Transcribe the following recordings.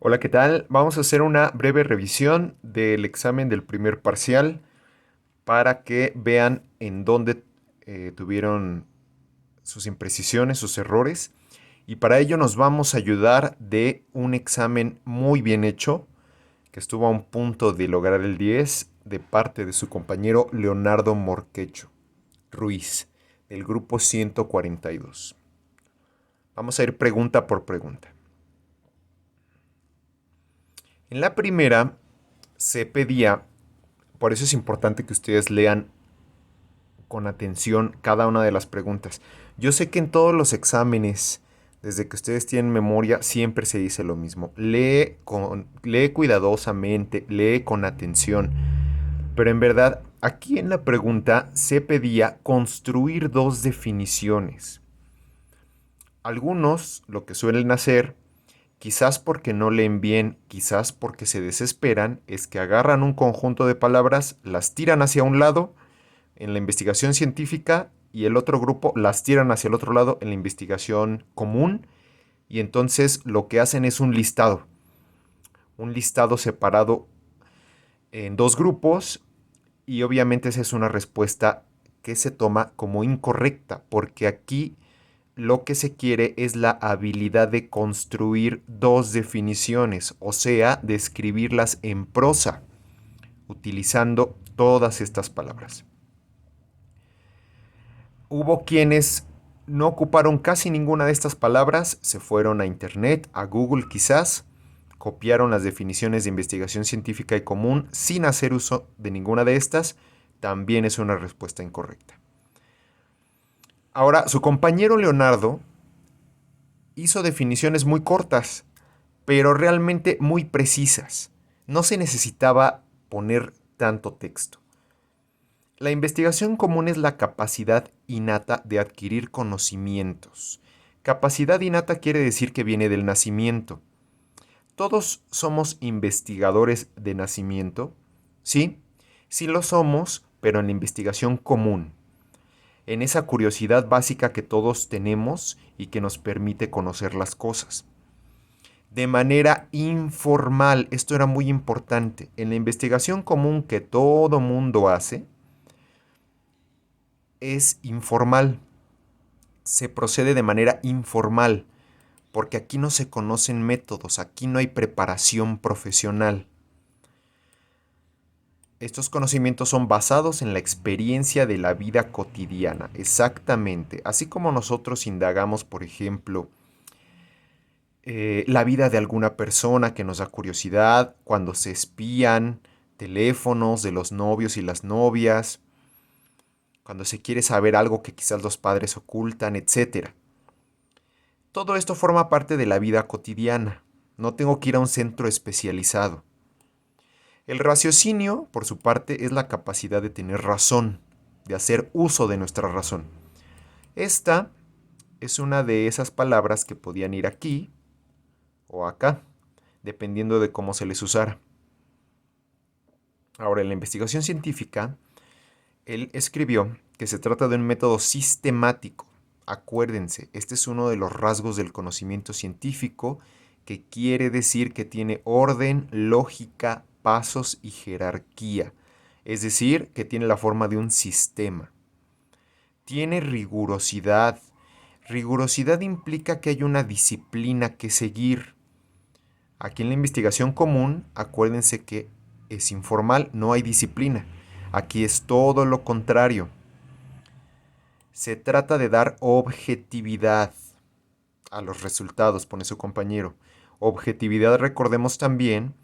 Hola, ¿qué tal? Vamos a hacer una breve revisión del examen del primer parcial para que vean en dónde tuvieron sus imprecisiones, sus errores. Y para ello nos vamos a ayudar de un examen muy bien hecho, que estuvo a un punto de lograr el 10 de parte de su compañero Leonardo Morquecho Ruiz, del grupo 142. Vamos a ir pregunta por pregunta. En la primera se pedía, por eso es importante que ustedes lean con atención cada una de las preguntas. Yo sé que en todos los exámenes, desde que ustedes tienen memoria, siempre se dice lo mismo. Lee cuidadosamente, lee con atención. Pero en verdad, aquí en la pregunta se pedía construir dos definiciones. Algunos, lo que suelen hacer, quizás porque no leen bien, quizás porque se desesperan, es que agarran un conjunto de palabras, las tiran hacia un lado en la investigación científica y el otro grupo las tiran hacia el otro lado en la investigación común, y entonces lo que hacen es un listado separado en dos grupos, y obviamente esa es una respuesta que se toma como incorrecta porque aquí lo que se quiere es la habilidad de construir dos definiciones, o sea, de escribirlas en prosa utilizando todas estas palabras. Hubo quienes no ocuparon casi ninguna de estas palabras, se fueron a Internet, a Google quizás, copiaron las definiciones de investigación científica y común sin hacer uso de ninguna de estas, también es una respuesta incorrecta. Ahora, su compañero Leonardo hizo definiciones muy cortas, pero realmente muy precisas. No se necesitaba poner tanto texto. La investigación común es la capacidad innata de adquirir conocimientos. Capacidad innata quiere decir que viene del nacimiento. ¿Todos somos investigadores de nacimiento? Sí, sí lo somos, pero en la investigación común, en esa curiosidad básica que todos tenemos y que nos permite conocer las cosas. De manera informal, esto era muy importante, en la investigación común que todo mundo hace, es informal, se procede de manera informal, porque aquí no se conocen métodos, aquí no hay preparación profesional. Estos conocimientos son basados en la experiencia de la vida cotidiana, exactamente. Así como nosotros indagamos, por ejemplo, la vida de alguna persona que nos da curiosidad, cuando se espían teléfonos de los novios y las novias, cuando se quiere saber algo que quizás los padres ocultan, etcétera. Todo esto forma parte de la vida cotidiana. No tengo que ir a un centro especializado. El raciocinio, por su parte, es la capacidad de tener razón, de hacer uso de nuestra razón. Esta es una de esas palabras que podían ir aquí o acá, dependiendo de cómo se les usara. Ahora, en la investigación científica, él escribió que se trata de un método sistemático. Acuérdense, este es uno de los rasgos del conocimiento científico, que quiere decir que tiene orden, lógica, pasos y jerarquía. Es decir, que tiene la forma de un sistema. Tiene rigurosidad. Rigurosidad implica que hay una disciplina que seguir. Aquí en la investigación común, acuérdense que es informal, no hay disciplina. Aquí es todo lo contrario. Se trata de dar objetividad a los resultados, pone su compañero. Objetividad, recordemos también,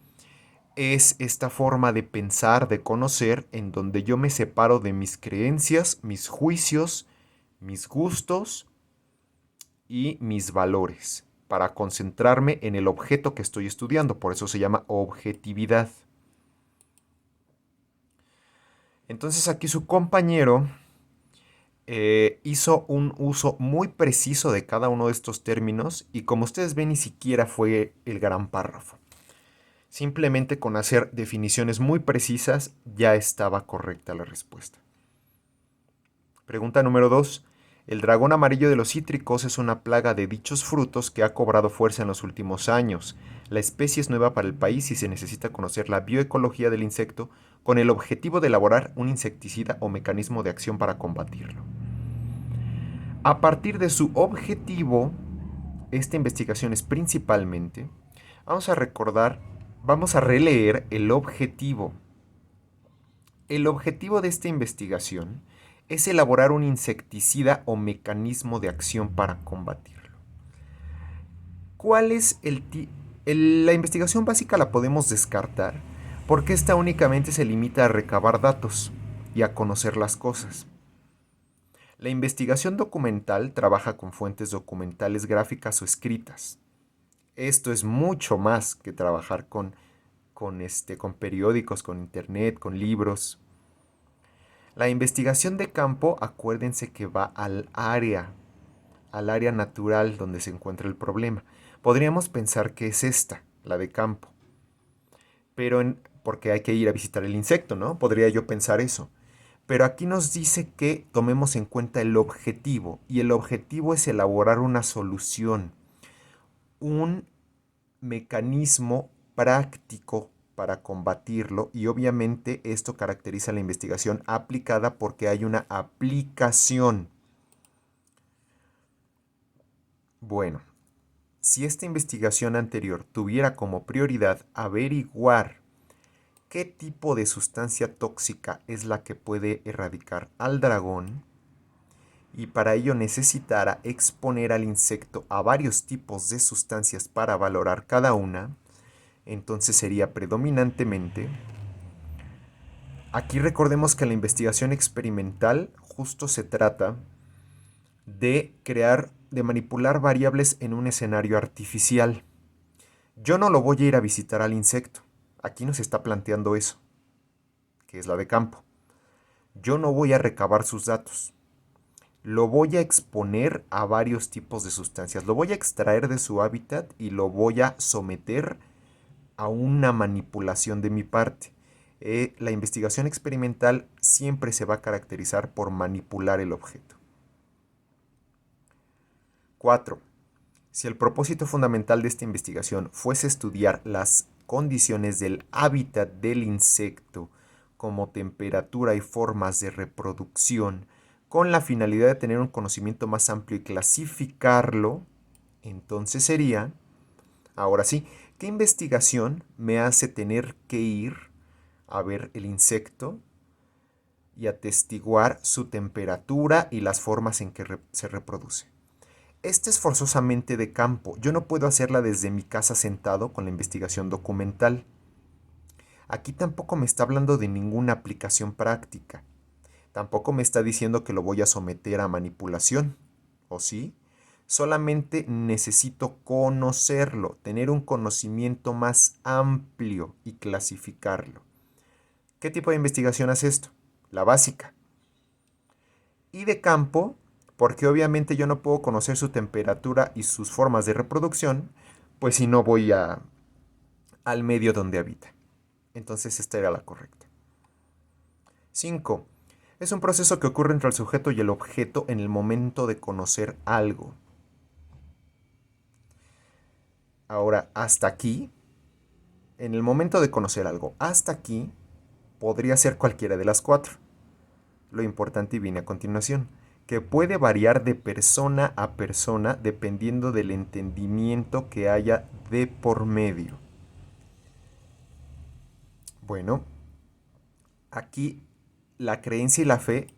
es esta forma de pensar, de conocer, en donde yo me separo de mis creencias, mis juicios, mis gustos y mis valores, para concentrarme en el objeto que estoy estudiando. Por eso se llama objetividad. Entonces aquí su compañero hizo un uso muy preciso de cada uno de estos términos, y como ustedes ven, ni siquiera fue el gran párrafo. Simplemente con hacer definiciones muy precisas ya estaba correcta la respuesta. Pregunta número 2. El dragón amarillo de los cítricos es una plaga de dichos frutos que ha cobrado fuerza en los últimos años. La especie es nueva para el país y se necesita conocer la bioecología del insecto con el objetivo de elaborar un insecticida o mecanismo de acción para combatirlo. A partir de su objetivo, esta investigación es principalmente, vamos a releer el objetivo. El objetivo de esta investigación es elaborar un insecticida o mecanismo de acción para combatirlo. ¿Cuál es la investigación básica la podemos descartar porque esta únicamente se limita a recabar datos y a conocer las cosas. La investigación documental trabaja con fuentes documentales gráficas o escritas. Esto es mucho más que trabajar con periódicos, con internet, con libros. La investigación de campo, acuérdense que va al área natural donde se encuentra el problema. Podríamos pensar que es esta, la de campo. Porque hay que ir a visitar el insecto, ¿no? Podría yo pensar eso. Pero aquí nos dice que tomemos en cuenta el objetivo, y el objetivo es elaborar una solución, un mecanismo práctico para combatirlo, y obviamente esto caracteriza la investigación aplicada porque hay una aplicación. Bueno, si esta investigación anterior tuviera como prioridad averiguar qué tipo de sustancia tóxica es la que puede erradicar al dragón, y para ello necesitara exponer al insecto a varios tipos de sustancias para valorar cada una, entonces sería predominantemente. Aquí recordemos que la investigación experimental justo se trata de manipular variables en un escenario artificial. Yo no lo voy a ir a visitar al insecto. Aquí nos está planteando eso, que es la de campo. Yo no voy a recabar sus datos. Lo voy a exponer a varios tipos de sustancias. Lo voy a extraer de su hábitat y lo voy a someter a una manipulación de mi parte. La investigación experimental siempre se va a caracterizar por manipular el objeto. 4. Si el propósito fundamental de esta investigación fuese estudiar las condiciones del hábitat del insecto, como temperatura y formas de reproducción, con la finalidad de tener un conocimiento más amplio y clasificarlo, entonces sería, ahora sí, ¿qué investigación me hace tener que ir a ver el insecto y atestiguar su temperatura y las formas en que se reproduce? Esta es forzosamente de campo. Yo no puedo hacerla desde mi casa sentado con la investigación documental. Aquí tampoco me está hablando de ninguna aplicación práctica. Tampoco me está diciendo que lo voy a someter a manipulación. ¿O sí? Solamente necesito conocerlo, tener un conocimiento más amplio y clasificarlo. ¿Qué tipo de investigación hace esto? La básica. Y de campo, porque obviamente yo no puedo conocer su temperatura y sus formas de reproducción, pues si no voy al medio donde habita. Entonces esta era la correcta. 5. Es un proceso que ocurre entre el sujeto y el objeto en el momento de conocer algo. Ahora, hasta aquí, en el momento de conocer algo, hasta aquí podría ser cualquiera de las 4. Lo importante viene a continuación, que puede variar de persona a persona dependiendo del entendimiento que haya de por medio. Bueno, aquí la creencia y la fe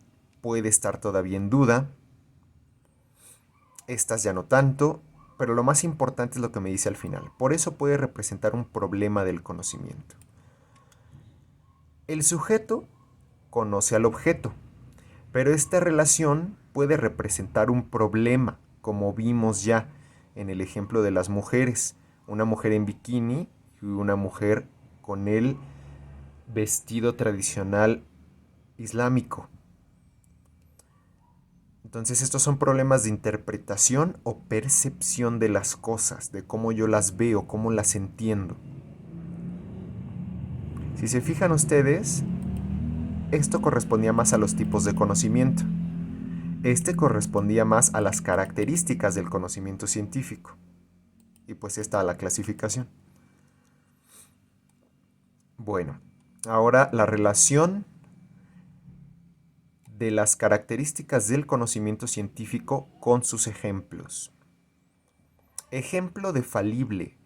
puede estar todavía en duda. Estas ya no tanto, pero lo más importante es lo que me dice al final. Por eso puede representar un problema del conocimiento. El sujeto conoce al objeto, pero esta relación puede representar un problema, como vimos ya en el ejemplo de las mujeres. Una mujer en bikini y una mujer con el vestido tradicional islámico. Entonces estos son problemas de interpretación o percepción de las cosas, de cómo yo las veo, cómo las entiendo. Si se fijan ustedes, esto correspondía más a los tipos de conocimiento. Este correspondía más a las características del conocimiento científico. Y pues está la clasificación. Bueno, ahora la relación de las características del conocimiento científico con sus ejemplos. Ejemplo de falible.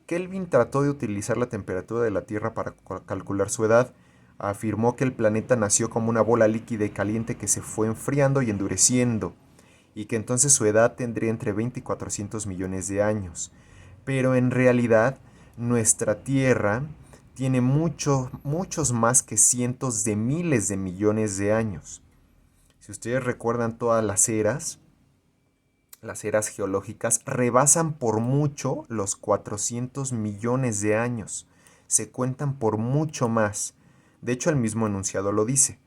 Kelvin trató de utilizar la temperatura de la Tierra para calcular su edad. Afirmó que el planeta nació como una bola líquida y caliente que se fue enfriando y endureciendo, y que entonces su edad tendría entre 20 y 400 millones de años. Pero en realidad, nuestra Tierra tiene muchos más que cientos de miles de millones de años. Si ustedes recuerdan todas las eras geológicas rebasan por mucho los 400 millones de años. Se cuentan por mucho más. De hecho, el mismo enunciado lo dice,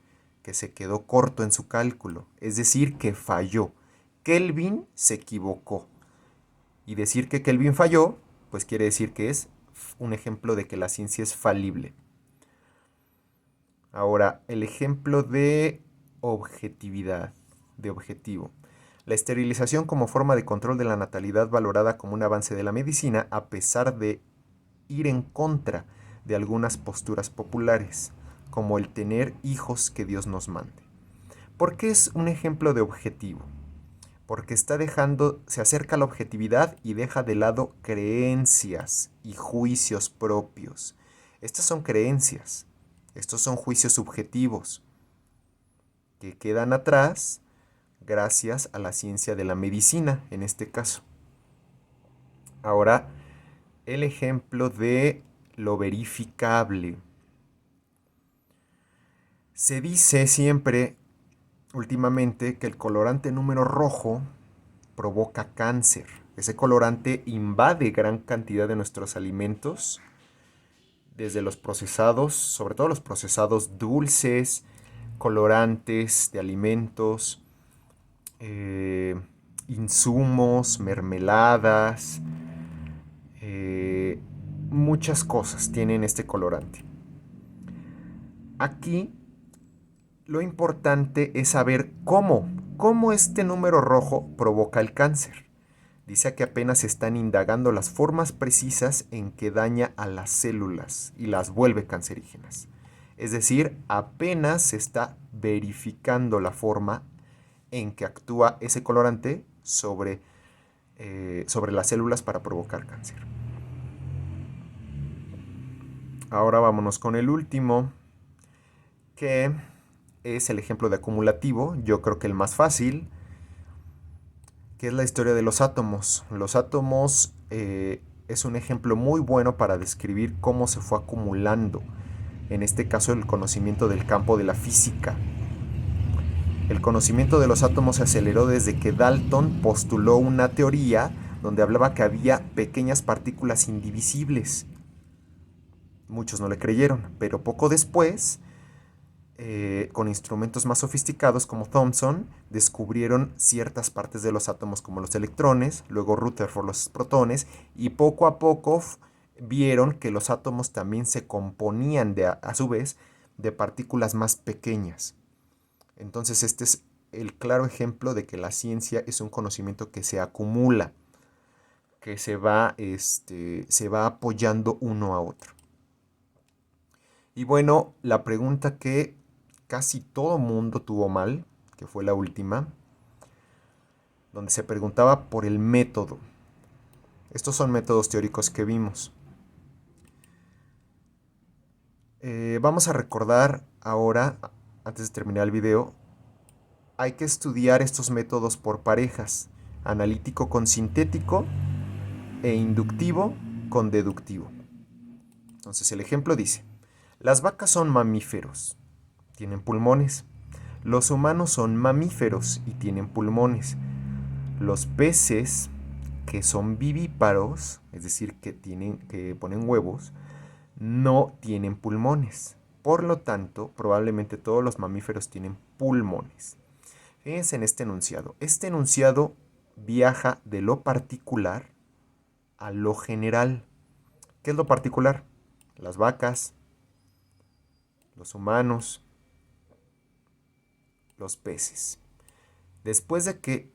que se quedó corto en su cálculo, es decir, que falló. Kelvin se equivocó. Y decir que Kelvin falló, pues quiere decir que es un ejemplo de que la ciencia es falible. Ahora, el ejemplo de objetividad, de objetivo. La esterilización como forma de control de la natalidad valorada como un avance de la medicina a pesar de ir en contra de algunas posturas populares, como el tener hijos que Dios nos mande. ¿Por qué es un ejemplo de objetivo? Porque se acerca a la objetividad y deja de lado creencias y juicios propios. Estas son creencias, estos son juicios subjetivos que quedan atrás gracias a la ciencia de la medicina, en este caso. Ahora, el ejemplo de lo verificable. Se dice siempre, últimamente, que el colorante número rojo provoca cáncer. Ese colorante invade gran cantidad de nuestros alimentos, desde los procesados, sobre todo los procesados dulces, colorantes de alimentos, insumos, mermeladas, muchas cosas tienen este colorante. Aquí lo importante es saber cómo este número rojo provoca el cáncer. Dice que apenas se están indagando las formas precisas en que daña a las células y las vuelve cancerígenas. Es decir, apenas se está verificando la forma en que actúa ese colorante sobre las células para provocar cáncer. Ahora vámonos con el último, que es el ejemplo de acumulativo, yo creo que el más fácil, que es la historia de los átomos. Los átomos es un ejemplo muy bueno para describir cómo se fue acumulando, en este caso el conocimiento del campo de la física. El conocimiento de los átomos se aceleró desde que Dalton postuló una teoría donde hablaba que había pequeñas partículas indivisibles. Muchos no le creyeron, pero poco después, con instrumentos más sofisticados como Thomson, descubrieron ciertas partes de los átomos como los electrones, luego Rutherford los protones, y poco a poco vieron que los átomos también se componían a su vez de partículas más pequeñas. Entonces este es el claro ejemplo de que la ciencia es un conocimiento que se acumula, que se va apoyando uno a otro. Y bueno, la pregunta que casi todo mundo tuvo mal, que fue la última, donde se preguntaba por el método. Estos son métodos teóricos que vimos. Vamos a recordar ahora, antes de terminar el video, hay que estudiar estos métodos por parejas, analítico con sintético e inductivo con deductivo. Entonces el ejemplo dice, las vacas son mamíferos, tienen pulmones. Los humanos son mamíferos y tienen pulmones. Los peces que son vivíparos, es decir, que ponen huevos, no tienen pulmones. Por lo tanto, probablemente todos los mamíferos tienen pulmones. Fíjense en este enunciado. Este enunciado viaja de lo particular a lo general. ¿Qué es lo particular? Las vacas, los humanos, los peces. Después de que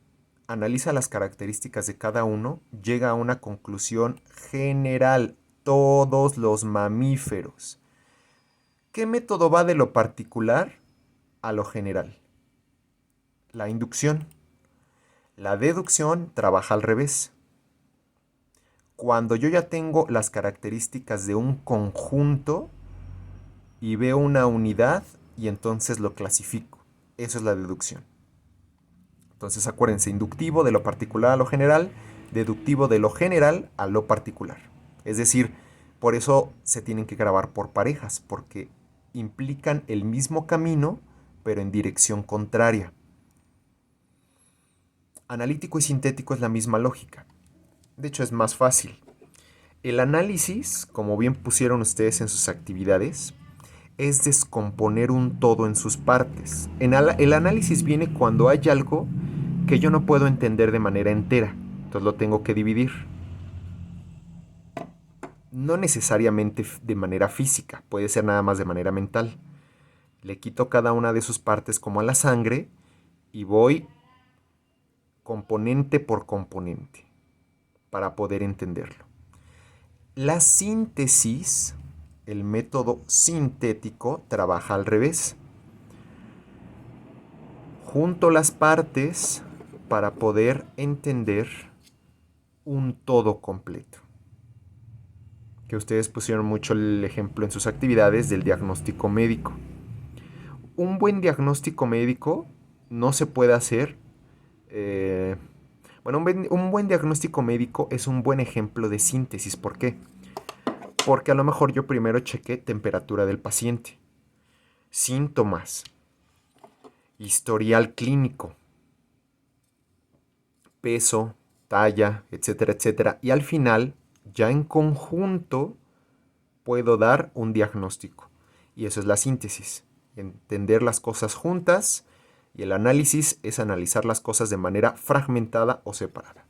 analiza las características de cada uno, llega a una conclusión general. Todos los mamíferos. ¿Qué método va de lo particular a lo general? La inducción. La deducción trabaja al revés. Cuando yo ya tengo las características de un conjunto y veo una unidad y entonces lo clasifico. Eso es la deducción. Entonces acuérdense, inductivo de lo particular a lo general, deductivo de lo general a lo particular. Es decir, por eso se tienen que grabar por parejas, porque implican el mismo camino, pero en dirección contraria. Analítico y sintético es la misma lógica. De hecho, es más fácil. El análisis, como bien pusieron ustedes en sus actividades, es descomponer un todo en sus partes. El análisis viene cuando hay algo que yo no puedo entender de manera entera, entonces lo tengo que dividir. No necesariamente de manera física, puede ser nada más de manera mental. Le quito cada una de sus partes como a la sangre y voy componente por componente para poder entenderlo. La síntesis, el método sintético, trabaja al revés. Junto las partes para poder entender un todo completo. Que ustedes pusieron mucho el ejemplo en sus actividades del diagnóstico médico. Un buen diagnóstico médico no se puede hacer. Un buen diagnóstico médico es un buen ejemplo de síntesis. ¿Por qué? Porque a lo mejor yo primero chequé temperatura del paciente, síntomas, historial clínico, peso, talla, etcétera, etcétera. Y al final, ya en conjunto, puedo dar un diagnóstico. Y eso es la síntesis. Entender las cosas juntas, y el análisis es analizar las cosas de manera fragmentada o separada.